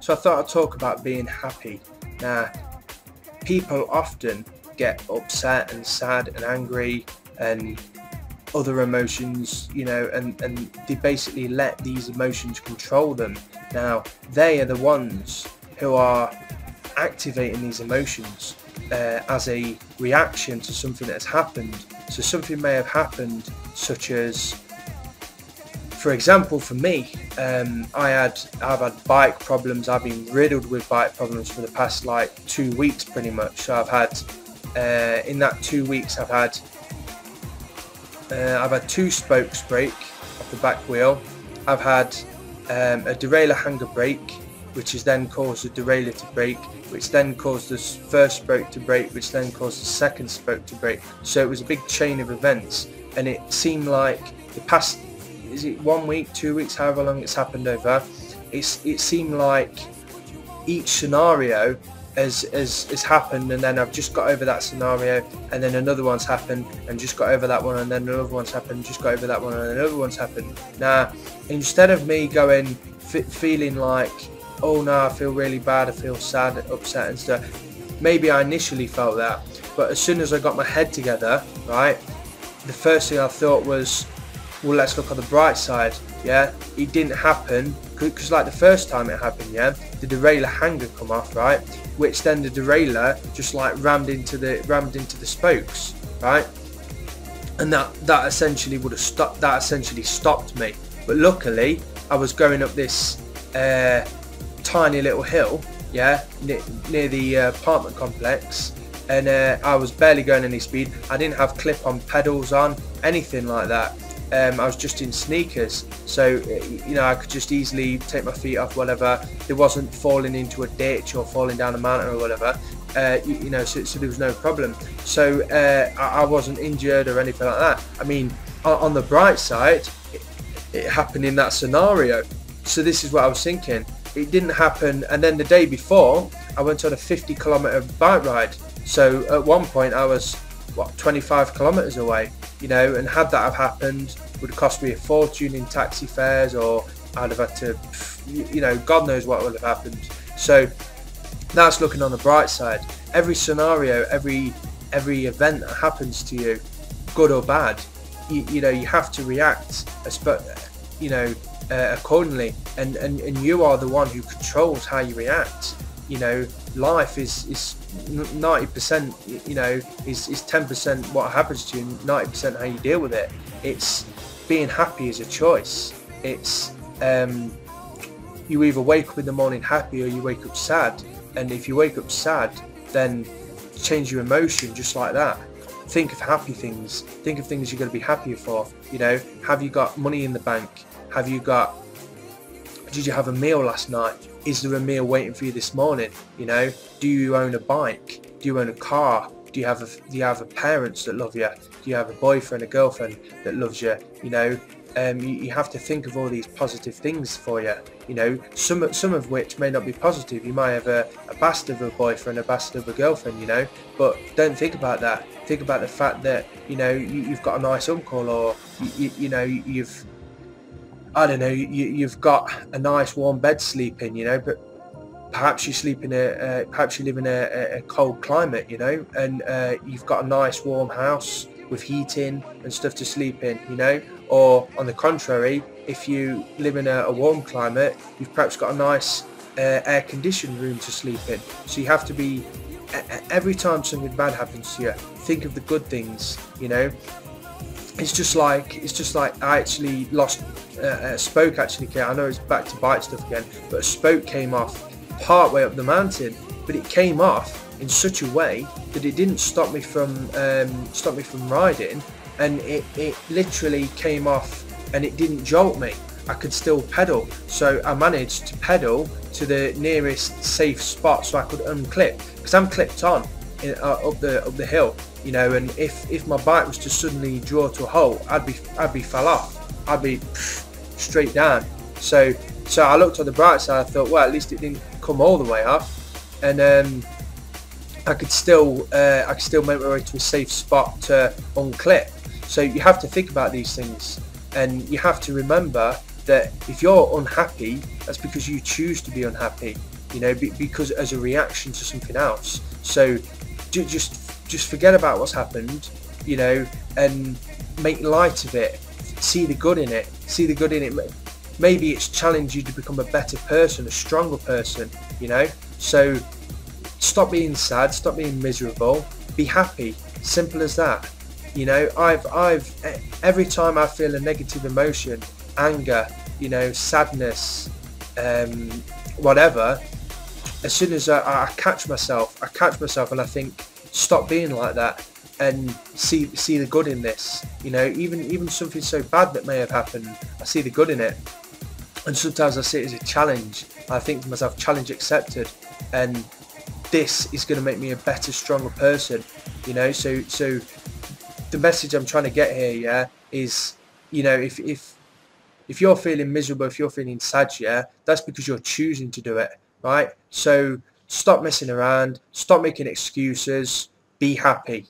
So I thought I'd talk about being happy. Now, people often get upset and sad and angry and other emotions, you know, and they basically let these emotions control them. Now, they are the ones who are activating these emotions as a reaction to something that has happened. So something may have happened, such as, for example, for me, I've had bike problems. I've been riddled with bike problems for the past like 2 weeks, pretty much. So I've had in that 2 weeks, I've had 2 spokes break off the back wheel. I've had a derailleur hanger break, which has then caused the derailleur to break, which then caused the first spoke to break, which then caused the second spoke to break. So it was a big chain of events, and it seemed like the past, is it 1 week, 2 weeks, however long it's happened over, it seemed like each scenario has happened, and then I've just got over that scenario, and then another one's happened and just got over that one, and then another one's happened, just got over that one, and another one's happened. Now, instead of me going feeling like, oh no, I feel really bad, I feel sad, upset and stuff, maybe I initially felt that, but as soon as I got my head together, right, the first thing I thought was, well, let's look on the bright side. Yeah, it didn't happen because like the first time it happened, yeah, the derailleur hanger come off, right, which then the derailleur just like rammed into the spokes, right, and that essentially would have stopped. That essentially stopped me. But luckily, I was going up this tiny little hill, yeah, near the apartment complex, and I was barely going any speed. I didn't have clip-on pedals on, anything like that. I was just in sneakers, so you know, I could just easily take my feet off, whatever. There wasn't falling into a ditch or falling down a mountain or whatever, you know, so there was no problem. So I wasn't injured or anything like that. I mean, on the bright side, it happened in that scenario. So this is what I was thinking. It didn't happen, and then the day before, I went on a 50-kilometer bike ride. So at one point, I was 25 kilometers away, you know, and had that have happened, would have cost me a fortune in taxi fares, or I'd have had to, you know, God knows what would have happened. So that's looking on the bright side. Every scenario, every event that happens to you, good or bad, you know, you have to react, you know, accordingly, and you are the one who controls how you react. You know, life is 90%, you know, is 10% what happens to you, 90% how you deal with it. It's being happy is a choice. It's you either wake up in the morning happy or you wake up sad, and if you wake up sad, then change your emotion just like that. Think of happy things. Think of things you're going to be happier for. You know, have you got money in the bank? Did you have a meal last night? Is there a meal waiting for you this morning? You know, do you own a bike? Do you own a car? Do you have parents that love you? Do you have a boyfriend, a girlfriend that loves you? You know, you have to think of all these positive things for you. You know, some of which may not be positive. You might have a bastard of a boyfriend, a bastard of a girlfriend, you know, but don't think about that. Think about the fact that, you know, you've got a nice uncle, or you know, I don't know, you've got a nice warm bed to sleep in, you know, but perhaps you sleep in perhaps you live in a cold climate, you know, and you've got a nice warm house with heating and stuff to sleep in, you know. Or on the contrary, if you live in a warm climate, you've perhaps got a nice air-conditioned room to sleep in. So you have to be, every time something bad happens to you, think of the good things, you know. It's just like I actually lost a spoke. Actually, I know it's back to bike stuff again, but a spoke came off part way up the mountain, but it came off in such a way that it didn't stop me from riding, and it literally came off, and it didn't jolt me. I could still pedal, so I managed to pedal to the nearest safe spot so I could unclip, because I'm clipped on up the hill, you know, and if my bike was to suddenly draw to a halt, I'd be fell off. I'd be straight down. So I looked on the bright side. I thought, well, at least it didn't come all the way off, and I could still make my way to a safe spot to unclip. So you have to think about these things, and you have to remember that if you're unhappy, that's because you choose to be unhappy. you know, because as a reaction to something else. So just forget about what's happened, you know, and make light of it. See the good in it. See the good in it. Maybe it's challenged you to become a better person, a stronger person, you know. So stop being sad, stop being miserable, be happy. Simple as that. You know, I've every time I feel a negative emotion, anger, you know, sadness, whatever, as soon as I catch myself and I think, stop being like that and see the good in this. You know, even something so bad that may have happened, I see the good in it. And sometimes I see it as a challenge. I think to myself, challenge accepted, and this is going to make me a better, stronger person. You know, so the message I'm trying to get here, yeah, is, you know, if you're feeling miserable, if you're feeling sad, yeah, that's because you're choosing to do it, right? So stop messing around, stop making excuses, be happy.